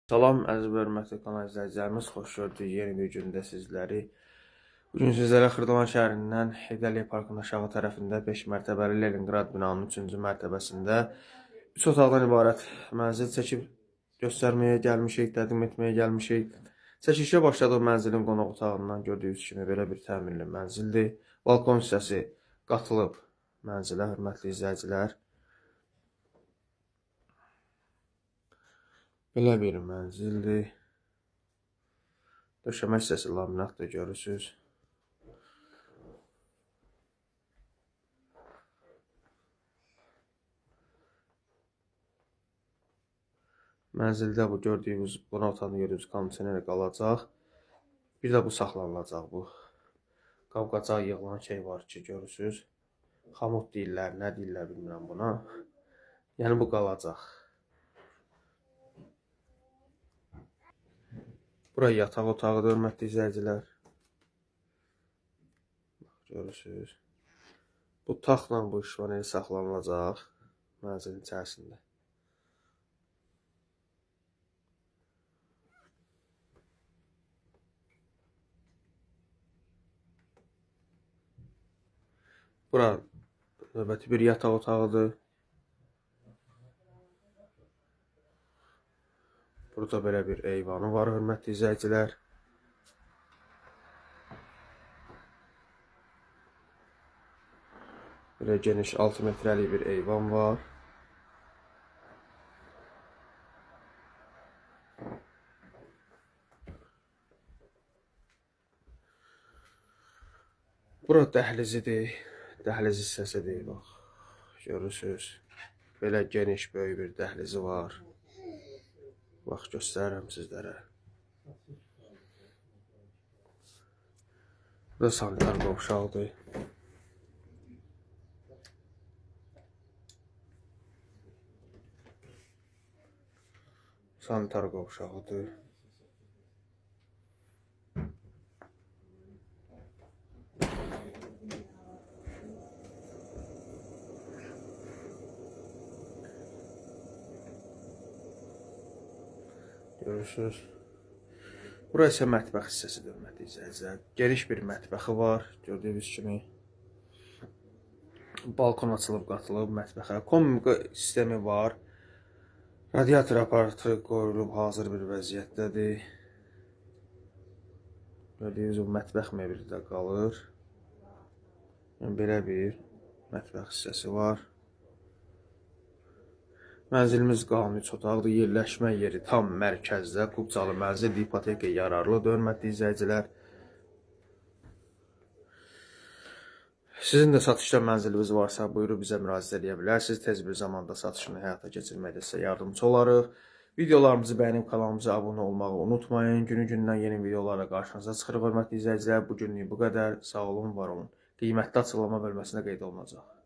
Salam, əziz və hörmətli kanal izləyicilərimiz, xoş gördük yeni bir gündə sizləri. Bugün sizlərə Xırdalan şəhərindən Heydərliyə Parkının aşağı tərəfində 5 mərtəbəli Leningrad binanın 3-cü mərtəbəsində 3 otaqdan ibarət mənzil çəkib göstərməyə gəlmişik, təqdim etməyə gəlmişik. Çəkilişə başladıq mənzilin qonaq otağından gördüyünüz kimi belə bir təmirli mənzildir. Balkon hissəsi qatılıb mənzilə, hörmətli izləyicilər. Belə bir mənzildir. Döşəmə hissəsi laminatdır, görürsünüz. Mənzildə bu gördüyünüz, qonaq otağında gördüyünüz kondisioner qalacaq. Bir də bu saxlanılacaq bu. Qab-qacaq yığılan şey var ki, görürsünüz. Xamut deyirlər, nə deyirlər bilmirəm buna. Yəni bu qalacaq. Bura yataq otağıdır, hörmətli izləyicilər. Görürsünüz. Bu taxtla bu işvaneli saxlanılacaq mənzilin içərisində. Bura növbəti bir yataq otağıdır. Burada belə bir eyvanı var, hörmətli izləyicilər. Belə geniş 6 metrəlik bir eyvan var. Bura dəhlizidir. Dəhliz hissəsidir, bax. Görürsünüz. Belə geniş, böyük bir dəhlizi var. Bax, göstərirəm sizlərə. Burada sanitar qovşağıdır. Sanitar qovşağıdır. Görürsünüz. Bura isə mətbəx hissəsidir, hörmətli izləyicilər. Geniş bir mətbəxi var, gördüyünüz kimi. Balkon açılıb, qatılıb mətbəxə. Kombi sistemi var. Radiator aparatı qoyulub, hazır bir vəziyyətdədir. Gördüyünüz o mətbəx mebeli də qalır. Belə bir mətbəx hissəsi var. Mənzilimiz qanuni 3 otaqdır, yerləşmə yeri tam mərkəzdə, Qubcalı mənzil, ipoteka yararlıdır, hörmətli izləyicilər. Sizin də satışda mənziliniz varsa, buyurub bizə müraciət edə bilərsiniz. Tez bir zamanda satışını həyata keçirməkdə sizə yardımcı olarıq. Videolarımızı bəyənib kanalımıza abunə olmağı unutmayın. Günü-gündən yeni videolarla qarşınıza çıxırıq, hörmətli izləyicilər. Bugünlük bu qədər. Sağ olun, var olun. Qiymətli açıqlama bölməsində qeyd olunacaq.